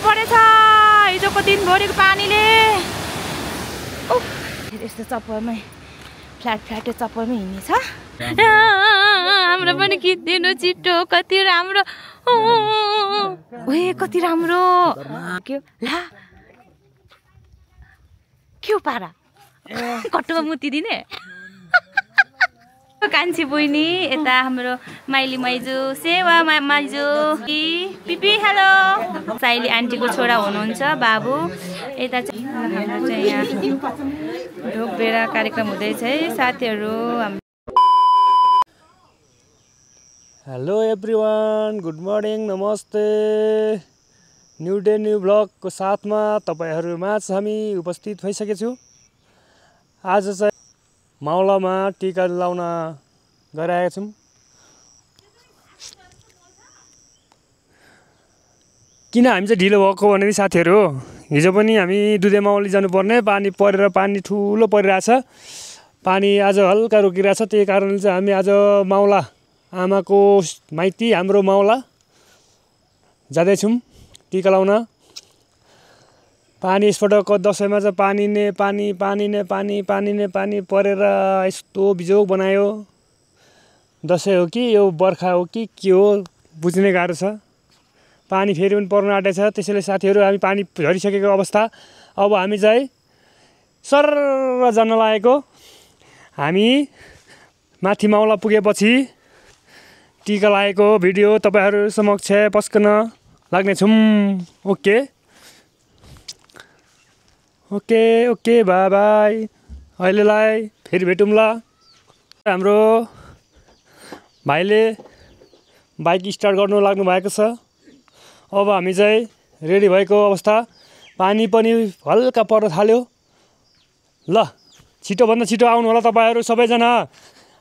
परेछ हिजोको दिनभरिको पानीले। यस्तो चप्पलमै फ्ल्याट चप्पलमै हिँड्नेछ। हाम्रो पनि खिचिदिनु छिटो, कति राम्रो। ओए कति राम्रो। के ला के हो पारा कट्टुमा मुतिदिने। कान्छी बहिनी यता हाम्रो माइली माइजू सेवा माइजू पिपी हेलो साइली आन्टीको छोरा हुनुहुन्छ बाबु। यता चाहिँ हाम्रो चाहिँ यहाँ ढोकबेडा कार्यक्रम हुँदैछ है साथीहरू। हेलो एभ्रिवान, गुड मर्निङ, नमस्ते। न्यू डे न्यू ब्लगको साथमा तपाईहरुमाझ हामी उपस्थित भइसकेछु। आज चाहिँ माउलामा टीका लाउन गइरहेका छौं। किन हामी चाहिँ ढिलो भएको भने साथीहरु, हिजो पनि हामी दुधे माउली जानुपर्ने, पानी परेर पानी ठुलो परिरहेछ। पानी आज हल्का रोकिरहेछ, त्यही कारणले चाहिँ हामी आज माउला आमाको माइती हाम्रो माउला जाँदै छौं टीका लाउन। पानी यसपटकको दशैंमा चाहिँ पानी परेर यस्तो बिजोग बनायो। दशैं हो कि यो बर्खा हो कि के हो बुझ्ने गाह्रो छ। पानी फेरि पनि पर्न आँटेछ, त्यसैले साथीहरु हामी पानी झरिसकेको अवस्था। अब हामी चाहिँ सर्र जान लागेको। हामी माथि माउला पुगेपछि टीका लागेको भिडियो तपाईहरु समक्ष पस्कन लाग्ने छौं। Okay bye bye. अहिलेलाई फेरि भेटौँला। हाम्रो भाइले बाइक स्टार्ट गर्नु लाग्नु भएको छ। अब हामी चाहिँ रेडी भएको अवस्था। पानी पनि हल्का पर्न थाल्यो। ल छिटो भन्दा छिटो आउनु होला तपाईहरु सबैजना।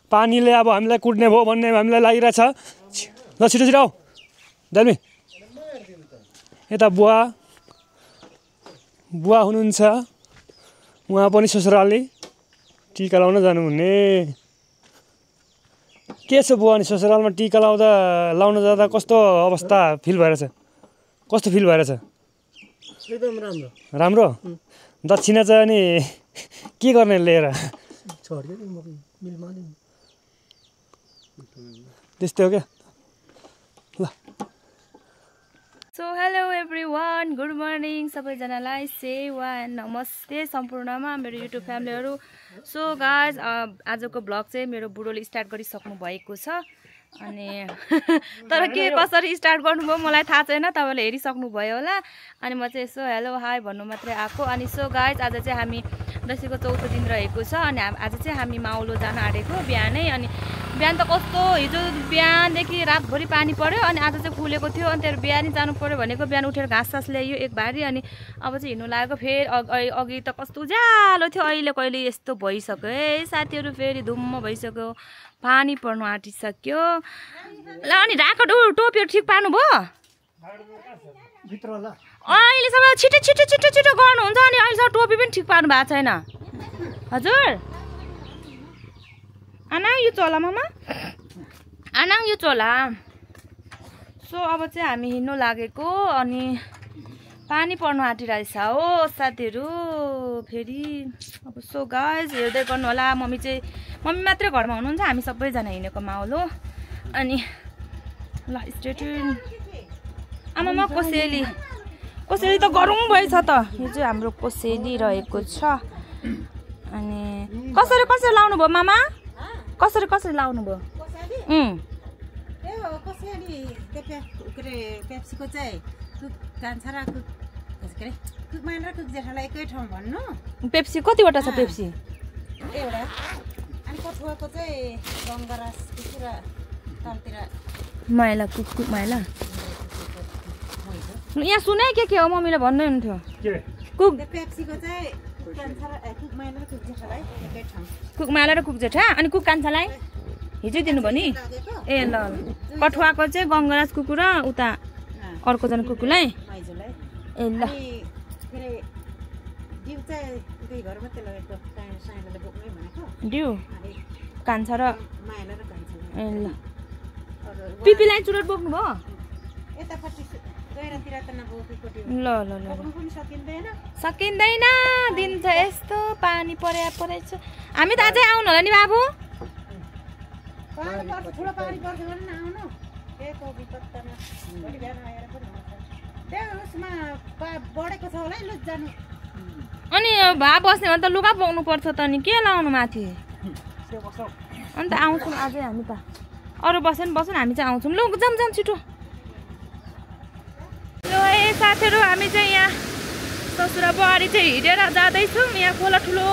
पानीले अब हामीलाई कुट्ने भयो भन्ने हामीलाई लागिरहेछ। ल छिटो छिटो आऊ दामी। यता बुवा हुनुहुन्छ, उहाँ पनि ससुराली टीका लाउन जानुहुने। के छ बुवा नि ससुरालमा टीका लाउन जाँदा कस्तो अवस्था फिल भइरहेछ? कस्तो फिल भइरहेछ? एकदम राम्रो। राम्रो? दक्षिणा चाहिँ अनि के गर्ने लिएर? त्यस्तै हो क्या। ल so hello everyone, good morning सबैजनालाई सेवा नमस्ते सम्पूर्णमा मेरो युट्युब फ्यामिलीहरू। सो गाइज आजको ब्लग चाहिँ मेरो बुढोले स्टार्ट गरिसक्नु भएको छ। अनि तर के कसरी स्टार्ट गर्नुभयो मलाई थाहा छैन, तपाईँले हेरिसक्नु भयो होला। अनि म चाहिँ यसो हेलो हाई भन्नु मात्रै आएको। अनि सो गाइज आज चाहिँ हामी दसैँको चौथो दिन रहेको छ। अनि आज चाहिँ हामी माउलो जान आँटेको बिहानै। अनि बिहान त कस्तो हिजो बिहानदेखि रातभरि पानी पर्यो। अनि आज चाहिँ खुलेको थियो। अनि त्यहाँ बिहानै जानु पर्यो भनेको बिहान उठेर घाँस सास ल्यायो एक भारी। अनि अब चाहिँ हिँड्नु लागेको। फेरि अघि त कस्तो उज्यालो थियो, अहिले कहिले यस्तो भइसक्यो है साथीहरू। फेरि धुम्म भइसक्यो, पानी पर्नु आँटिसक्यो। ल अनि ढाको टोपीहरू ठिक पार्नु भयो? अहिलेसम्म छिटो गर्नुहुन्छ। अनि अहिलेसम्म टोपी पनि ठिक पार्नु भएको छैन हजुर। आना यो चोला मामा, आना यो चोला। सो अब चाहिँ हामी हिँड्नु लागेको। अनि पानी पर्नु आँटिरहेछ हो साथीहरू फेरि। अब सो गाइज हेर्दै गर्नु होला। मम्मी मात्रै घरमा हुनुहुन्छ, हामी सबैजना हिँडेको माउलो। अनि ल स्ट्रेट आमामा कोसेली त गरौँ भएछ त। यो चाहिँ हाम्रो कोसेली रहेको छ। अनि कसरी लाउनु भयो मामा? कसरी लाउनु भयो? पेप्सीको चाहिँ कान्छा र कुकमाइला र कुक जेठालाई एकै ठाउँ भन्नु। पेप्सी कतिवटा छ? पेप्सी एउटा। अनि कठुवाको चाहिँ गङ्गरास पुरा तलतिर माइला कुक माइला। यहाँ सुने के हो मम्मीले भन्दै हुन्थ्यो। कुक पेप्सीको चाहिँ कुकमाइला र कुक जेठालाई एकै ठाउँ। कुकमाइला र कुक जेठा। अनि कुक कान्छालाई हिजै दिनुभयो नि? ए ल कठुवाको चाहिँ गङ्गराज कुकु र उता अर्कोजना कुकुलाई ए ल। ड्यू कान्छा र ए ल। पिपीलाई चुरोट बोक्नु भयो? ल ल ल सकिँदैन दिन छ यस्तो पानी परेछ हामी त अझै आउनु होला नि बाबु अनि भा बस्ने भने त लुगा बोक्नु पर्छ त नि के लाउनु माथि अन्त आउँछौँ अझै हामी त अरू बस्यो नि हामी चाहिँ आउँछौँ ल जाम छिटो ल ए साथीहरू हामी चाहिँ यहाँ ससुरा बुहारी चाहिँ हिँडेर जाँदैछौँ यहाँ खोला ठुलो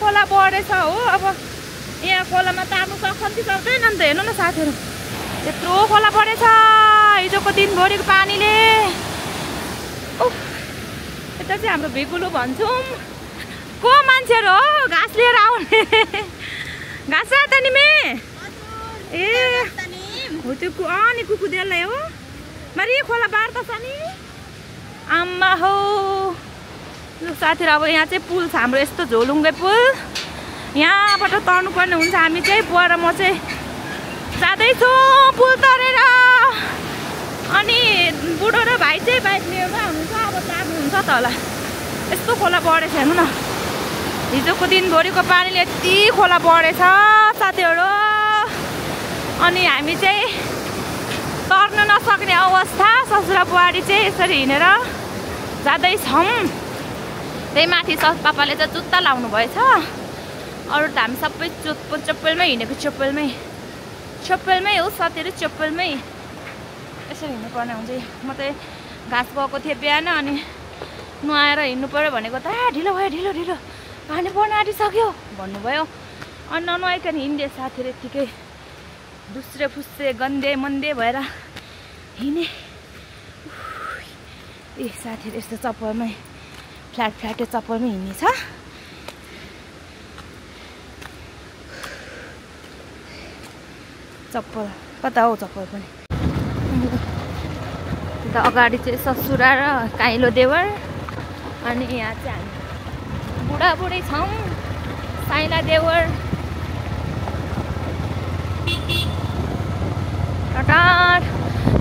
खोला बढेछ हो अब यहाँ खोलामा तार्नु सक्छ कि सक्दैन नि त हेर्नु न साथीहरू यत्रो खोला बढेछ हिजोको दिनभरिको पानीले यता चाहिँ हाम्रो भिगुलु भन्छौँ को मान्छेहरू हो घाँस लिएर आउने घाँस त नि मे ए हो त्यो अनि कुकुदेललाई हो मारी खोला बाढ्दा छ नि आम्मा हो ल साथीहरू अब यहाँ चाहिँ पुल छ हाम्रो यस्तो झोलुङ्गे पुल यहाँबाट तर्नु पर्ने हुन्छ हामी चाहिँ बुवा र म चाहिँ जाँदैछौँ पुल तरेर अनि बुढो र भाइ चाहिँ बाइक लिएर हुनुहुन्छ अब तार्नुहुन्छ त होला यस्तो खोला बढेछ हेर्नु न हिजोको दिनभरिको पानीले यति खोला बढेछ साथीहरू अनि हामी चाहिँ तर्न नसक्ने अवस्था ससुरा बुहारी चाहिँ यसरी हिँडेर जाँदैछौँ त्यही माथि सस पापाले चाहिँ जुत्ता लाउनु भएछ अरू त हामी सबै चप्पलमै हिँडेको चप्पलमै हो साथीहरू चप्पलमै यसरी हिँड्नुपर्ने हुन्छ म चाहिँ घाँस गएको थिएँ बिहान अनि नुहाएर हिँड्नु पऱ्यो भनेको त ढिलो भयो ढिलो पानी पर्न आँटिसक्यो भन्नुभयो अनि ननुहाइकन हिँड्ने साथीहरू यत्तिकै दुस्रे फुस्रे गन्दे मन्दे भएर हिँडे ए साथीहरू यस्तो चप्पलमै फ्ल्याट चप्पलमै हिँड्ने छ चप्पल कता हो चप्पल पनि अन्त अगाडि चाहिँ ससुरा र काइलो देवर अनि यहाँ चाहिँ हामी बुढाबुढी छौँ साइला देवर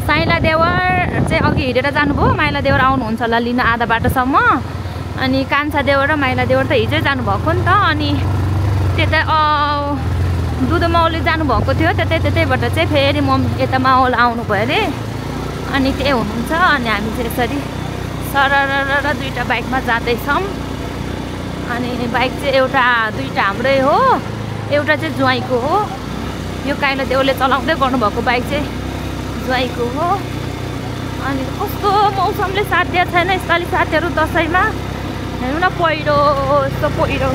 साइला देवर चाहिँ अघि हिँडेर जानुभयो माइला देवर आउनुहुन्छ होला लिन आधा बाटोसम्म अनि कान्छा देवर र माइला देवर त हिजै जानुभएको नि त अनि त्यता दुधो माउली जानुभएको थियो त्यतैबाट चाहिँ फेरि म यता माउल आउनुभयो अरे अनि त्यही हुनुहुन्छ अनि हामी चाहिँ यसरी सरर दुईवटा बाइकमा जाँदैछौँ अनि बाइक चाहिँ दुईवटा हाम्रै हो एउटा चाहिँ ज्वाइँको हो यो काइलो देउले चलाउँदै गर्नुभएको बाइक चाहिँ ज्वाइँको हो अनि कस्तो मौसमले साथ दिएको छैन यसपालि साथीहरू दसैँमा हेर्नु न पहिरो यस्तो पहिरो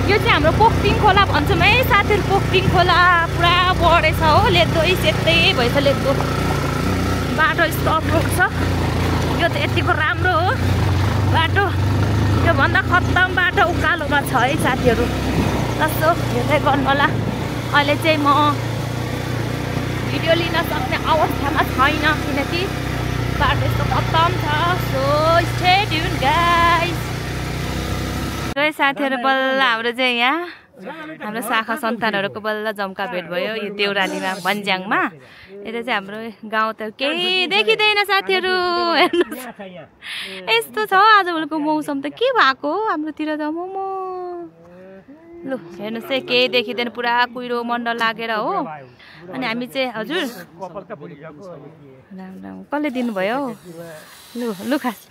यो चाहिँ हाम्रो पोक्टिङ खोला भन्छौँ है साथीहरू पोक्टिङ खोला पुरा बढेछ हो लेद्दो सेतै भएछ लेद्दो बाटो यस्तो अप्रोड छ यो त यतिको राम्रो हो बाटो योभन्दा खत्तम बाटो उकालोमा छ है साथीहरू जस्तो हेर्दै गर्नु होला अहिले चाहिँ म भिडियो लिन सक्ने अवस्थामा छैन किनकि बाटो यस्तो खत्तम छ सो स्टे ट्युन गाइस साथीहरू बल्ल हाम्रो चाहिँ यहाँ हाम्रो शाखा सन्तानहरूको बल्ल जम्का भेट भयो यो देउरालीमा भन्ज्याङमा यता चाहिँ हाम्रो गाउँ त केही देखिँदैन साथीहरू हेर्नुहोस् यस्तो छ आजभोलिको मौसम त के भएको हामीतिर त मोमो लु हेर्नुहोस् है केही देखिँदैन पुरा कुहिरो मण्डल लागेर हो अनि हामी चाहिँ हजुर कसले दिनुभयो लु लु खास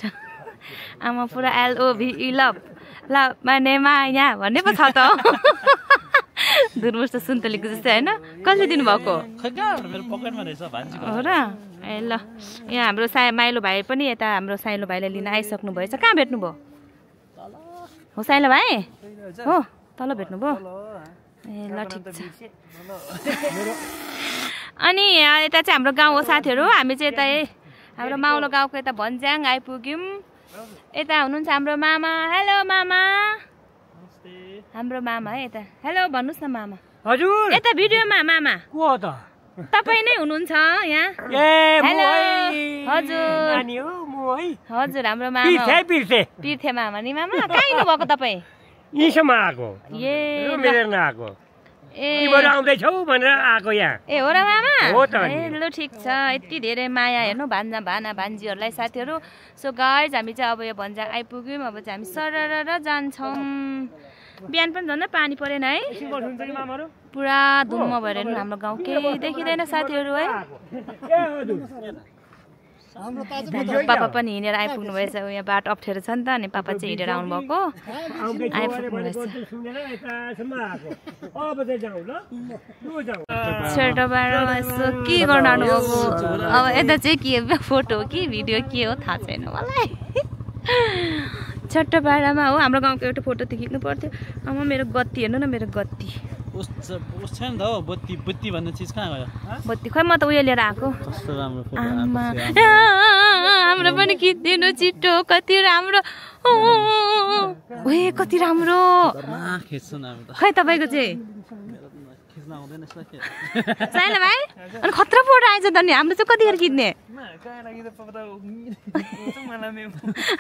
आमा पुरा एलओभी लभ ल मानेमा यहाँ भन्ने पो छ त दुर्मुस त सुन्तलीको जस्तै होइन कसले दिनुभएको हो र ए ल यहाँ हाम्रो माइलो भाइ पनि यता हाम्रो साइलो भाइले लिन आइसक्नु भएछ कहाँ भेट्नुभयो हो साइलो भाइ हो तल भेट्नुभयो ए ल ठिक छ अनि यता चाहिँ हाम्रो गाउँ हो साथीहरू हामी चाहिँ यता हाम्रो माउलो गाउँको यता भन्ज्याङ आइपुग्यौँ यता हुनुहुन्छ हाम्रो मामा हेलो मामा हाम्रो मामा है यता हेलो भन्नुहोस् न मामा हजुर यता भिडियोमा मामा को हो त तपाईँ नै हुनुहुन्छ यहाँ हेलो हजुर हजुर हाम्रो मामा पिर्थे मामा नि मामा कहाँ हिँड्नु भएको तपाईँ यहीँसम्म आएको ए मिलेर आएको तिमीहरू आउँदैछौ भनेर आएको यहाँ ए हो र मामा हो त ए ल ठिक छ यति धेरै माया हेर्नु भान्जा भान्जीहरूलाई साथीहरू सो गाइज हामी चाहिँ अब यो भन्जा आइपुग्यौँ अब चाहिँ हामी सरर जान्छौँ बिहान पनि झन् पानी परेन है पुरा धुम्म भएर हाम्रो गाउँ केही देखिँदैन साथीहरू है पापा पनि हिँडेर आइपुग्नु भएछ यहाँ बाटो अप्ठ्यारो छ नि त अनि पापा चाहिँ हिँडेर आउनुभएको आइपुग्नु भएछ बाटोमा यसो के गर्न आउनुभएको अब यता चाहिँ के फोटो हो कि भिडियो के हो थाहा छैन मलाई चट्टपाडामा हो हाम्रो गाउँको एउटा फोटो त खिच्नु पर्थ्यो आमा मेरो गत्ती हेर्नु न मेरो गत्ती बत्ती भन्ने चिज कहाँ गयो बत्ती खै म त उयो लिएर आएको हाम्रो पनि खिचिदिनु छिटो कति राम्रो ओए कति राम्रो खै तपाईँको चाहिँ साइला भाइ अनि खतरा फोटो आएछ त नि हाम्रो चाहिँ कतिखेर खिच्ने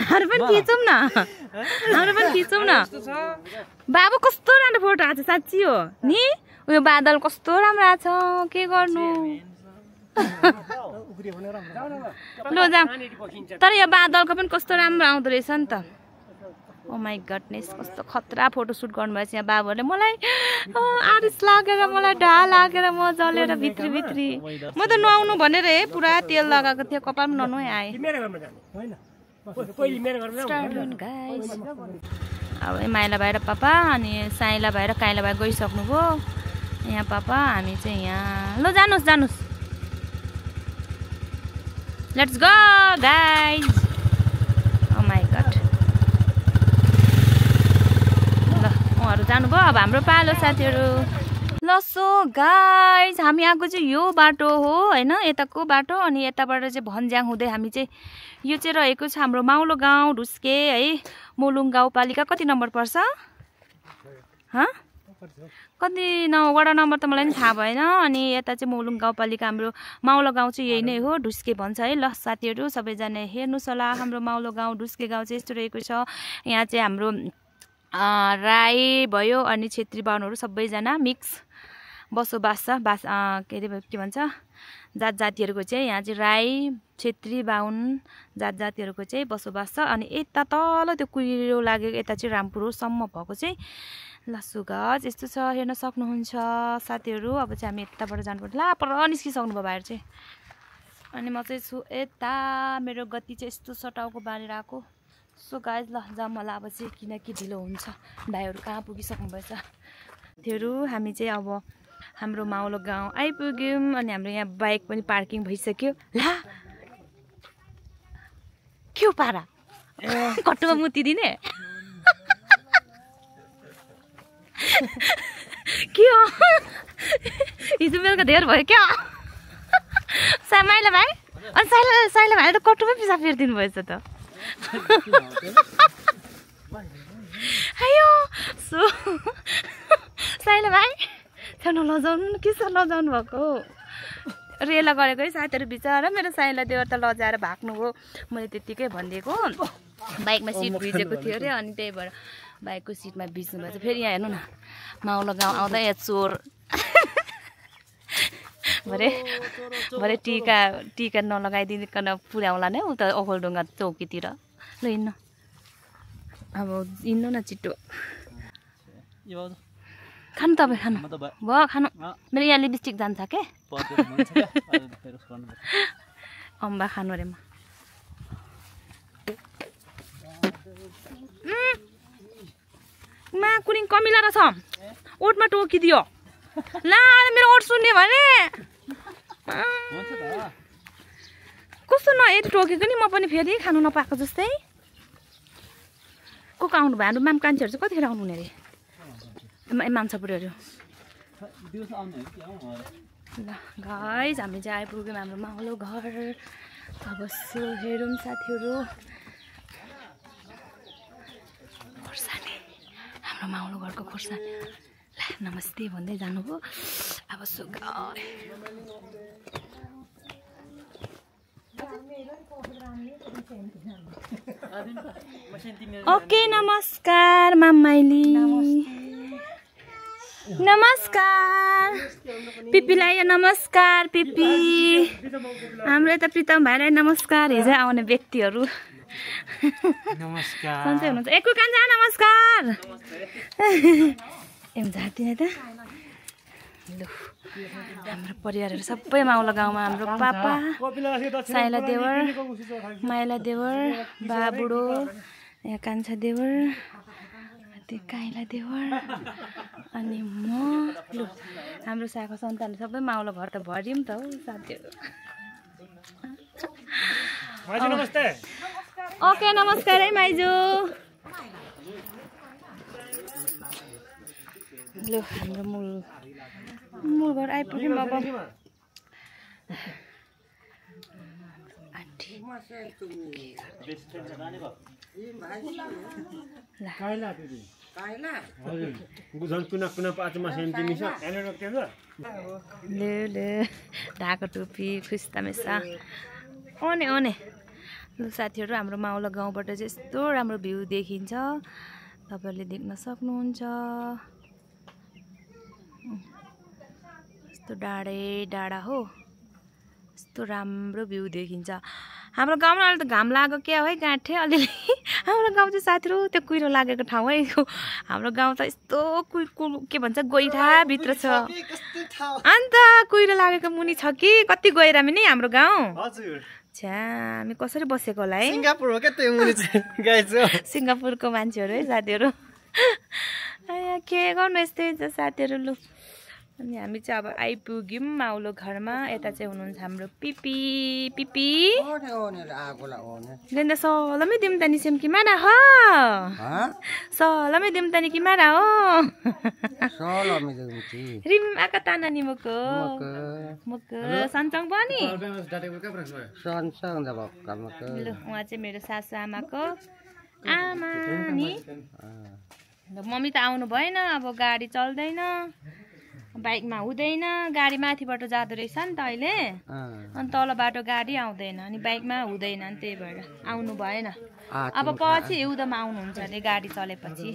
हाम्रो पनि खिचौँ न बाबु कस्तो राम्रो फोटो आएको छ साँच्ची हो नि उयो बादल कस्तो राम्रो आएको छ के गर्नु ल जाउँ तर यो बादलको पनि कस्तो राम्रो आउँदो रहेछ नि त ओ माई गडनेस कस्तो खतरा फोटो सुट गर्नुभएछ यहाँ बाबुहरूले मलाई आरिस लागेर मलाई ढा लागेर म जलेर भित्री म त नुहाउनु भनेर है पुरा तेल लगाएको थियो कपाल पनि ननुहाइ आएँ अब माइला भाइ र पापा अनि साइला भाइ र काइला भाइ गइसक्नुभयो यहाँ पापा हामी चाहिँ यहाँ ल जानुहोस् let's go guys oh my God ल उहाँहरू जानुभयो अब हाम्रो पालो साथीहरू ल सो गाइज हामी आएको चाहिँ यो बाटो हो होइन यताको बाटो अनि यताबाट चाहिँ भन्ज्याङ हुँदै हामी चाहिँ यो चाहिँ रहेको छ हाम्रो माउलो गाउँ ढुस्के है मोलुङ गाउँपालिका कति नम्बर पर्छ कति वडा नम्बर त मलाई पनि थाहा भएन अनि यता चाहिँ मोलुङ गाउँपालिका हाम्रो माउलो गाउँ चाहिँ यही नै हो ढुस्के भन्छ है ल साथीहरू सबैजना हेर्नुहोस् होला हाम्रो माउलो गाउँ ढुस्के गाउँ चाहिँ यस्तो रहेको छ यहाँ चाहिँ हाम्रो राई भयो अनि छेत्री बाहुनहरू सबैजना मिक्स बसोबास छ के भन्छ जात जातिहरूको चाहिँ यहाँ चाहिँ राई छेत्री बाहुन जात जातिहरूको चाहिँ बसोबास छ अनि यता तल त्यो कुहिरो लागेको यता चाहिँ रामपुरसम्म भएको चाहिँ लसुगाज यस्तो छ हेर्न सक्नुहुन्छ साथीहरू अब चाहिँ हामी यताबाट जानुपर्छ ला पर निस्किसक्नु भयो बाहिर चाहिँ अनि म चाहिँ छु यता मेरो गति चाहिँ यस्तो सटाउको बारेर आएको सो गाइज ल जाऊँ मलाई अब चाहिँ किनकि ढिलो हुन्छ भाइहरू कहाँ पुगिसक्नु भएछ त्योहरू हामी चाहिँ अब हाम्रो माउलो गाउँ आइपुग्यौँ अनि हाम्रो यहाँ बाइक पनि पार्किङ भइसक्यो ला के हो पारा कट्टुमा मुती दिने के हो हिजो बेलुका धेर भयो क्या माइला भाइ अनि साइला भाइ त कट्टुमै पिसाब फेरिदिनु भएछ त आयो सो साइला भाइ छ्याउनु लजाउनु के छ लजाउनु भएको रेला गरेको है साथीहरू बिचरा मेरो साइला देवर त लजाएर भाग्नु हो मैले त्यत्तिकै भनिदिएको बाइकमा सिट भिजेको थियो अरे अनि त्यही भएर बाइकको सिटमा भिज्नु भएछ फेरि यहाँ हेर्नु न माउलो गाउँ आउँदा यहाँ चोर भरे टिका नलगाइदिकन पुर्याउला नै उता ओखलढुङ्गा चौकीतिर ल हिँड्नु अब हिँड्नु न छिट्टो खानु तपाईँ खानु भयो खानु मेरो यहाँ लिपस्टिक जान्छ के अम्बा खानु अरे मा कुनै कमिला रहेछ ओठमा टोकिदियो ला मेरो ओठ सुन्ने भने कस्तो नएट टोकेको नि म पनि फेरि खानु नपाएको जस्तै को आउनु भयो हाम्रो माम कान्छेहरू चाहिँ कतिखेर आउनु हुने अरे मान्छापुरीहरू ल गाइस हामी चाहिँ आइपुग्यौँ हाम्रो माउलो घर अब सो हेरौँ साथीहरू खोर्सानी हाम्रो माउलो घरको खोर्सानी ल नमस्ते भन्दै जानुभयो अब सो ओके नमस्कार मामाइली नमस्कार पिपीलाई नमस्कार पिपी हाम्रो यता प्रितम भाइलाई नमस्कार हिजो आउने व्यक्तिहरू नमस्कार सन्चै हुनुहुन्छ एकु कान्छा नमस्कार एम जातिने त लु हाम्रो परिवारहरू सबै माउला गाउँमा हाम्रो पापा साइला देवर माइला देवर बाबुडो यहाँ कान्छा देवर काइला देवर अनि म लु हाम्रो साको सन्तान सबै माउला घर त भरियौँ त हौ साथीहरू ओके नमस्कार है माइजू लु हाम्रो मूल घर आइपुग्यौँ अब आन्टी ले ढाको टोपी खुस्तामेसा ओने ओने लु साथीहरू हाम्रो माउला गाउँबाट चाहिँ यस्तो राम्रो भ्यू देखिन्छ तपाईँहरूले देख्न सक्नुहुन्छ यस्तो डाँडा हो यस्तो राम्रो भ्यू देखिन्छ हाम्रो गाउँमा अहिले त घाम लाग्यो क्या है गाँठे अलिअलि हाम्रो गाउँ चाहिँ साथीहरू त्यो कुहिरो लागेको ठाउँ है हाम्रो गाउँ त यस्तो के भन्छ गोइठाभित्र छ अन्त कुहिरो लागेको मुनि छ कि कति गहिरामा नि हाम्रो गाउँ छ्या हामी कसरी बसेको होला है सिङ्गापुरको मान्छेहरू है साथीहरू के गर्नु यस्तै हुन्छ साथीहरू लु अनि हामी चाहिँ अब आइपुग्यौँ माउलो घरमा यता चाहिँ हुनुहुन्छ हाम्रो पिपी पिपी गेन्दा सलमै दिउँ त नि सेम कि मारा हो सलमै दिउँ त नि कि मारा हो रिम आका ताना नि मको सन्चङ पनि लु उहाँ चाहिँ मेरो सासु आमाको आमा नि मम्मी त आउनु भएन अब गाडी चल्दैन बाइकमा हुँदैन गाडी माथिबाट जाँदो रहेछ नि त अहिले अनि तल बाटो गाडी आउँदैन अनि बाइकमा हुँदैन नि त्यही भएर आउनु भएन अब पछि हिउँदोमा आउनुहुन्छ अरे गाडी चलेपछि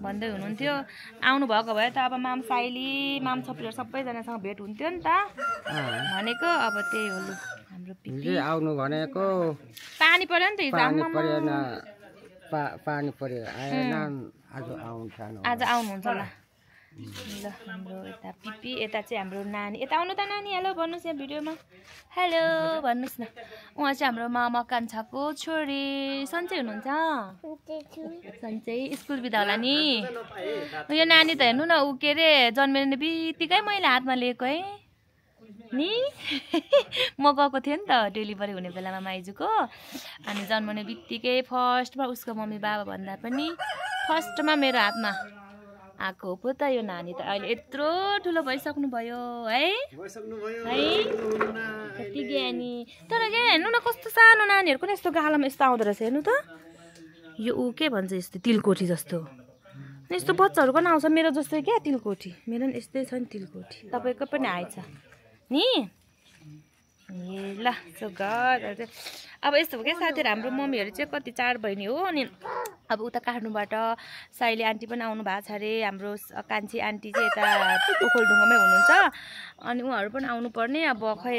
भन्दै हुनुहुन्थ्यो आउनु भएको भए त अब माम साइली माम छप्रीहरू सबैजनासँग भेट हुन्थ्यो नि त भनेको अब त्यही हो लु हाम्रो पिपी आउनु भनेको पानी पर्यो नि त हिजो पानी पर्यो आएन आज आउनुहुन्छ होला ल हाम्रो यता पिपी यता चाहिँ हाम्रो नानी यता आउनु त नानी हेलो भन्नुहोस् यहाँ भिडियोमा हेलो भन्नुहोस् न उहाँ चाहिँ हाम्रो मामा कान्छाको छोरी सन्चै हुनुहुन्छ सन्चै स्कुल बिदा होला नि यो नानी त हेर्नु न ऊ के अरे जन्मिने बित्तिकै मैले हातमा लिएको है नि म गएको थिएँ नि त डेलिभरी हुने बेलामा माइजूको अनि जन्मने बित्तिकै फर्स्टमा उसको मम्मी बाबा भन्दा पनि फर्स्टमा मेरो हातमा आएको पो त यो नानी त अहिले यत्रो ठुलो भइसक्नु भयो है कति ज्ञानी तर के हेर्नु न कस्तो सानो नानीहरूको नि यस्तो गालामा यस्तो आउँदो रहेछ हेर्नु त यो ऊ के भन्छ यस्तो तिलकोठी जस्तो यस्तो बच्चाहरूको नि आउँछ मेरो जस्तै क्या तिलकोठी मेरो नि यस्तै छ नि तिलकोठी तपाईँको पनि आएछ नि ए ल सो घर अब यस्तो हो क्या साथीहरू हाम्रो मम्मीहरू चाहिँ कति चाड बहिनी हो अनि अब उता काठमाडौँबाट साइली आन्टी पनि आउनु भएको छ अरे हाम्रो कान्छी आन्टी चाहिँ यता ओखलढुङ्गामै हुनुहुन्छ अनि उहाँहरू पनि आउनुपर्ने अब खै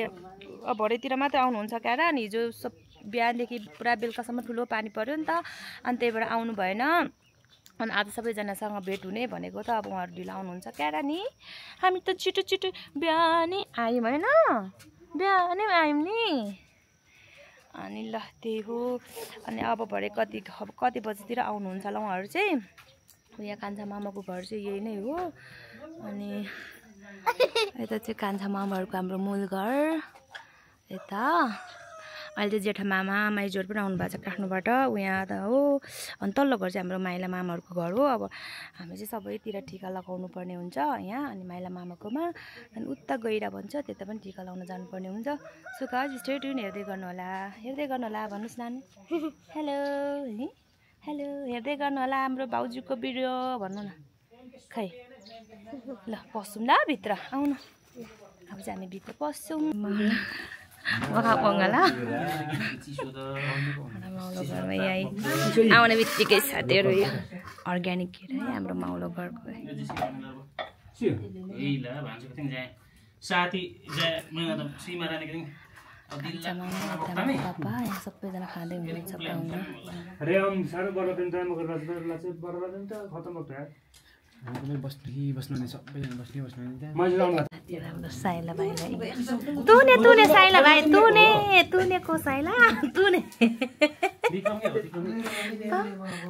अब भरेतिर मात्रै आउनुहुन्छ क्या र अनि हिजो सब बिहानदेखि पुरा बेलुकासम्म ठुलो पानी पऱ्यो नि त अनि त्यही भएर आउनु भएन अनि आज सबैजनासँग भेट हुने भनेको त अब उहाँहरू ढिलो आउनुहुन्छ क्या र नि हामी त छिटो छिटो बिहानै आयौँ होइन बिहानै आयौँ नि अनि ल त्यही हो अनि अब भरे कति बजीतिर आउनुहुन्छ होला उहाँहरू चाहिँ यहाँ कान्छा मामाको घर चाहिँ यही नै हो अनि यता चाहिँ कान्छा मामाहरूको हाम्रो मूल घर यता अहिले चाहिँ जेठा मामा माइजूहरू पनि आउनु भएको छ काठमाडौँबाट यहाँ त हो अनि तल्लो घर चाहिँ हाम्रो माइला मामाहरूको घर हो अब हामी चाहिँ सबैतिर टिका लगाउनु पर्ने हुन्छ यहाँ अनि माइला मामाकोमा अनि उता गइरा भन्छ त्यता पनि टिका लगाउन जानुपर्ने हुन्छ सो गाइज स्टे ट्युन हेर्दै गर्नु होला भन्नुहोस् नानी हेलो है हेलो हेर्दै गर्नु होला हाम्रो भाउजूको भिडियो भन्नु न खै ल पस्छौँ ल भित्र आउनु अब चाहिँ हामी भित्र पस्छौँ घरमा यहीँ आउने बित्तिकै साथीहरू यो अर्ग्यानिक केरा है हाम्रो माउलो घरको यही ल भान्सुको थियौँ जाएँ साथी जाए मैले त सीमा रानीको थियौँ सबैजना खाँदै हुनुहुन्छ पाहुना रेम साह्रो बर्बाद त म गर्दा चाहिँ बर्बाद त खतम भयो यार हामी बस्नु नि सबैजना बस्नु नि त्यहाँ हाम्रो साइला भाइलाई तुने साइला भाइ तुने को साइला तुने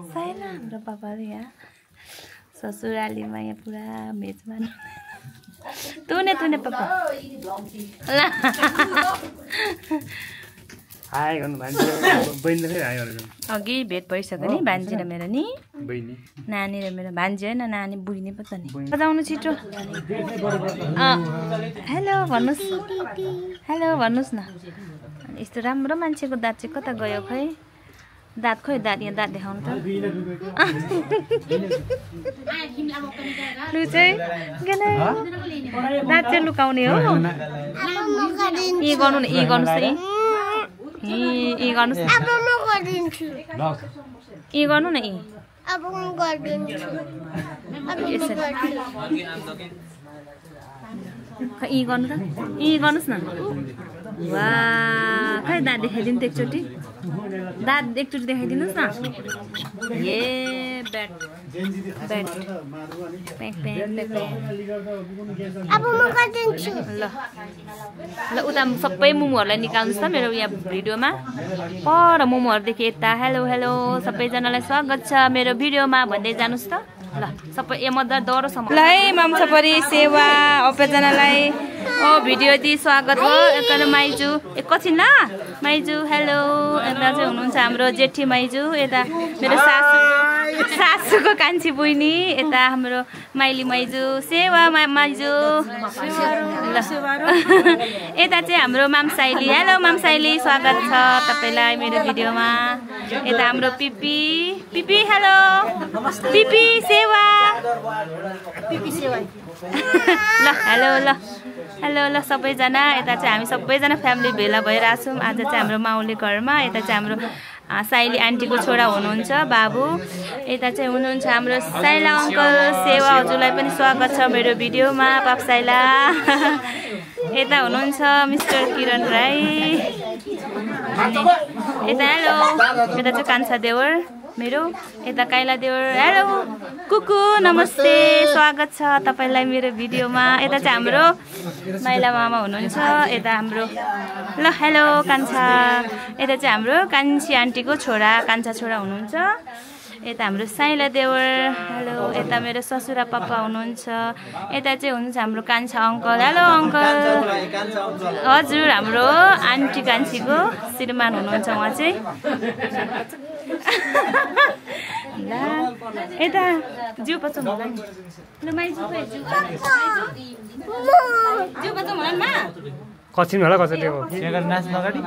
साइला हाम्रो पापाले यहाँ ससुरालीमा यहाँ पुरा मेजबान तुने पापा हाय गर्नु भान्जी बहिनीले फेरि हाय गरेर अघि भेट भइसक्यो नि भान्जी र मेरो नि बहिनी नानी र मेरो भान्जी होइन नानी बुझ्ने पो त नि बजाउनु छिटो हेलो भन्नुहोस् न यस्तो राम्रो मान्छेको दाँत चाहिँ कता गयो खै दाँत यहाँ दाँत देखाउनु त लु चाहिँ दाँत चाहिँ लुकाउने हो यी गर्नु न यी गर्नुहोस् यी गर्नुहोस् यी गर्नु न यी यी गर्नु त यी गर्नुहोस् न वा खै दाँत देखाइदिनु त एकचोटि दाँत एकचोटि देखाइदिनुहोस् न ए ब्याट ल उता सबै मोमोहरूलाई निकाल्नुहोस् त मेरो यहाँ भिडियोमा पर मोमोहरूदेखि यता हेलो सबैजनालाई स्वागत छ मेरो भिडियोमा भन्दै जानुहोस् त ल सबै ए मजा डरोसम्म ल है ममछपरी सेवा सबैजनालाई भिडियो दि स्वागत हो एकन माइजू एकछिन ल माइजू हेलो यता चाहिँ हुनुहुन्छ हाम्रो जेठी माइजू यता मेरो सासूको कान्छी बहिनी यता हाम्रो माइली माइजू सेवा माइजू ल यता चाहिँ हाम्रो मामसाइली हेलो मामसाइली स्वागत छ तपाईलाई मेरो भिडियोमा यता हाम्रो पिपी हेलो पिपी सेवा ल हेलो सबैजना यता चाहिँ हामी सबैजना फ्यामिली भेला भइरहेछौँ आज चाहिँ हाम्रो माउले घरमा यता चाहिँ हाम्रो साइली आन्टीको छोरा हुनुहुन्छ बाबु यता चाहिँ हुनुहुन्छ हाम्रो साइला अङ्कल सेवा हजुरलाई पनि स्वागत छ मेरो भिडियोमा पाप साइला यता हुनुहुन्छ मिस्टर किरण राई यता हेलो यता चाहिँ कान्छा देवर मेरो यता काइला देवर हेलो कुकु नमस्ते स्वागत छ तपाईलाई मेरो भिडियोमा यता चाहिँ हाम्रो माइला मामा हुनुहुन्छ यता हाम्रो ल हेलो कान्छा यता चाहिँ हाम्रो कान्छी आन्टीको छोरा कान्छा छोरा हुनुहुन्छ यता हाम्रो साइला देवर हेलो यता मेरो ससुरा पापा हुनुहुन्छ यता चाहिँ हुनुहुन्छ हाम्रो कान्छा अङ्कल हेलो अङ्कल हजुर हाम्रो आन्टी कान्छीको श्रीमान हुनुहुन्छ उहाँ चाहिँ ल यता जिउ बचाउँ होला नि ल माइजू जिउ बचाउँ होला नि कछिन होला कसैले हो नाच्नु अगाडि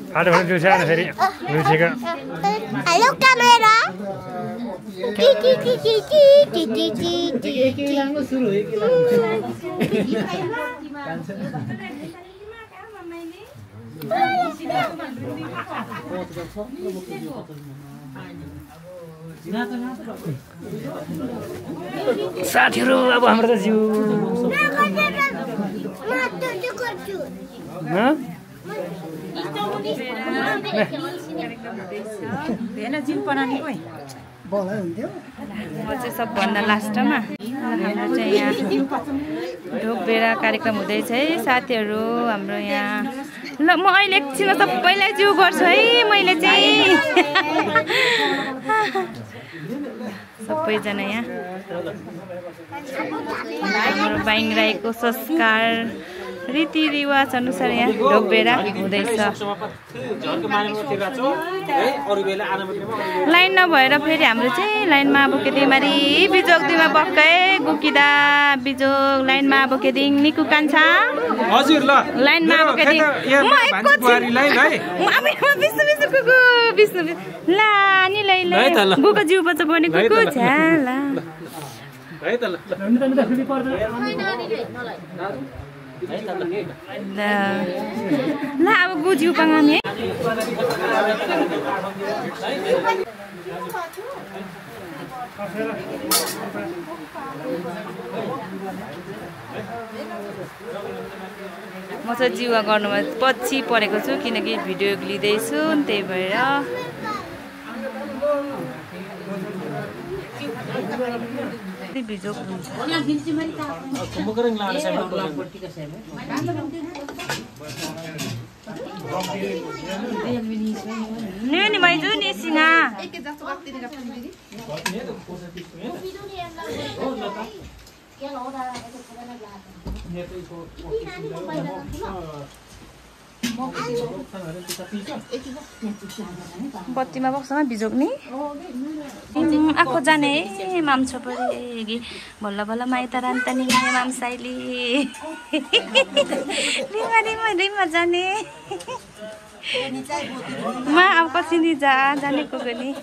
आधा घन्टा दिउँसो आएर फेरि लुचेको हेलो क्यामेरा साथीहरू अब हाम्रो त जिउ म चाहिँ सबभन्दा लास्टमा हाम्रो चाहिँ यहाँ ढोकबेरा कार्यक्रम हुँदैछ है साथीहरू हाम्रो यहाँ ल म अहिले एकछिनमा सबैलाई जिउ गर्छु है मैले चाहिँ सबैजना यहाँ हाम्रो बाइङ राईको संस्कार रीतिरिवाज अनुसार यहाँ ढोकबेरा हुँदैछ लाइन नभएर फेरि हाम्रो चाहिँ लाइनमा बोकेदिमारी बिजोगदीमा बक्कै गुकिदा बिजोग लाइनमा बोकेदिङ निकु कान्छा हजुर ल लाइनमा बोकेदिङ विष्णु ला नि लै गुको जिउ बच्चा बने गुको झ्याला है त ल ल अब गुजिउ पाङ्गानी है म चाहिँ जिवा गर्नुमा पछि परेको छु किनकि भिडियो लिँदैछु त्यही भएर भिडियो नि भाइजू नि सिंगा बत्तीमा बक्समा बिजोग्ने आएको जाने माम छोपरी बल्ल बल्ल माइत रान्त नि माम साइली रिमा जाने मा अब कति नि जाने को गनी